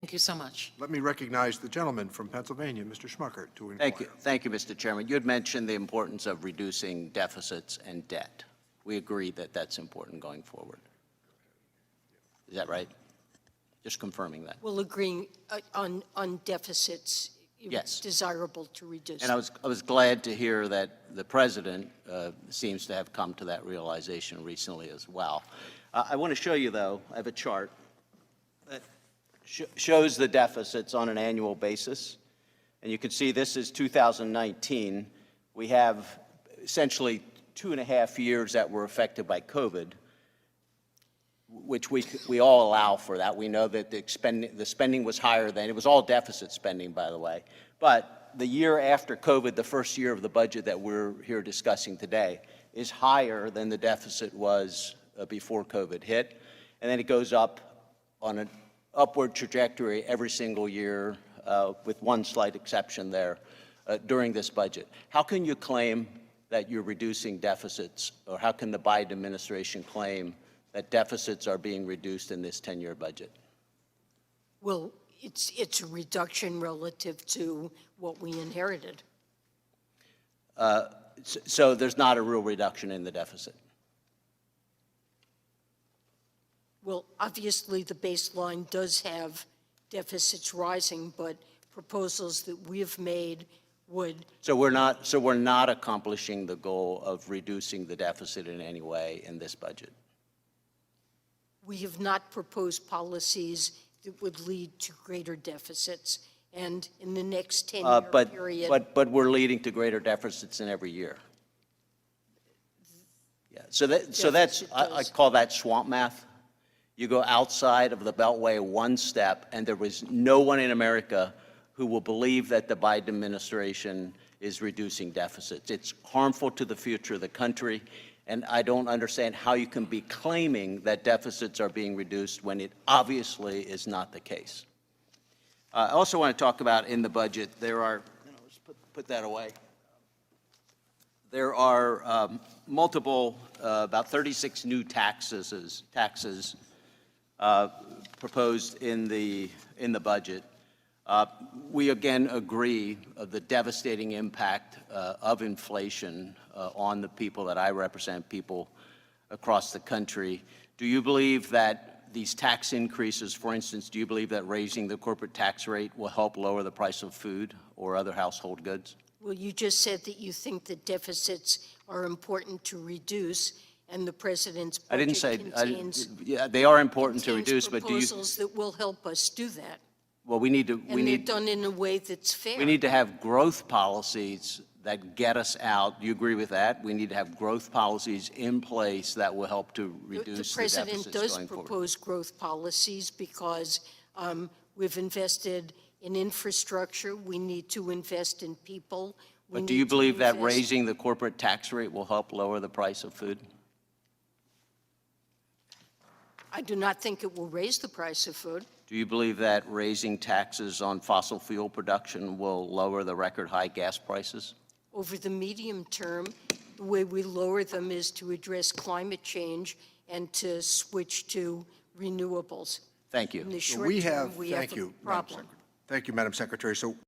Thank you so much. Let me recognize the gentleman from Pennsylvania, Mr. Smucker, to inquire. Thank you, Mr. Chairman. You had mentioned the importance of reducing deficits and debt. We agree that that's important going forward. Is that right? Just confirming that. Well, agreeing on deficits, Yes. it's desirable to reduce. And I was glad to hear that the president seems to have come to that realization recently as well. I want to show you, though, I have a chart that shows the deficits on an annual basis. And you can see this is 2019. We have essentially 2.5 years that were affected by COVID, which we all allow for that. We know that the spending was higher than, it was all deficit spending, by the way. But the year after COVID, the first year of the budget that we're here discussing today, is higher than the deficit was before COVID hit. And then it goes up on an upward trajectory every single year, with one slight exception there, during this budget. How can you claim that you're reducing deficits, or how can the Biden administration claim that deficits are being reduced in this 10-year budget? Well, it's a reduction relative to what we inherited. So there's not a real reduction in the deficit? Well, obviously, the baseline does have deficits rising, but proposals that we have made would. So we're not accomplishing the goal of reducing the deficit in any way in this budget? We have not proposed policies that would lead to greater deficits. And in the next 10-year period. But we're leading to greater deficits in every year. Yeah. So that's I call that swamp math. You go outside of the Beltway one step, and there was no one in America who will believe that the Biden administration is reducing deficits. It's harmful to the future of the country, and I don't understand how you can be claiming that deficits are being reduced when it obviously is not the case. I also want to talk about in the budget, there are, let's put that away. There are multiple, about 36 new taxes proposed in the budget. We again agree of the devastating impact of inflation on the people that I represent, people across the country. Do you believe that these tax increases, for instance, do you believe that raising the corporate tax rate will help lower the price of food or other household goods? Well, you just said that you think that deficits are important to reduce, and the president's budget yeah, they are important to reduce, but do you? Proposals that will help us do that. Well, we need They're done in a way that's fair. We need to have growth policies that get us out. Do you agree with that? We need to have growth policies in place that will help to reduce the deficits going forward. The president does propose growth policies because we've invested in infrastructure. We need to invest in people. But do you believe that raising the corporate tax rate will help lower the price of food? I do not think it will raise the price of food. Do you believe that raising taxes on fossil fuel production will lower the record high gas prices? Over the medium term, the way we lower them is to address climate change and to switch to renewables. Thank you. In the short term, we have a problem. Thank you, Madam Secretary. So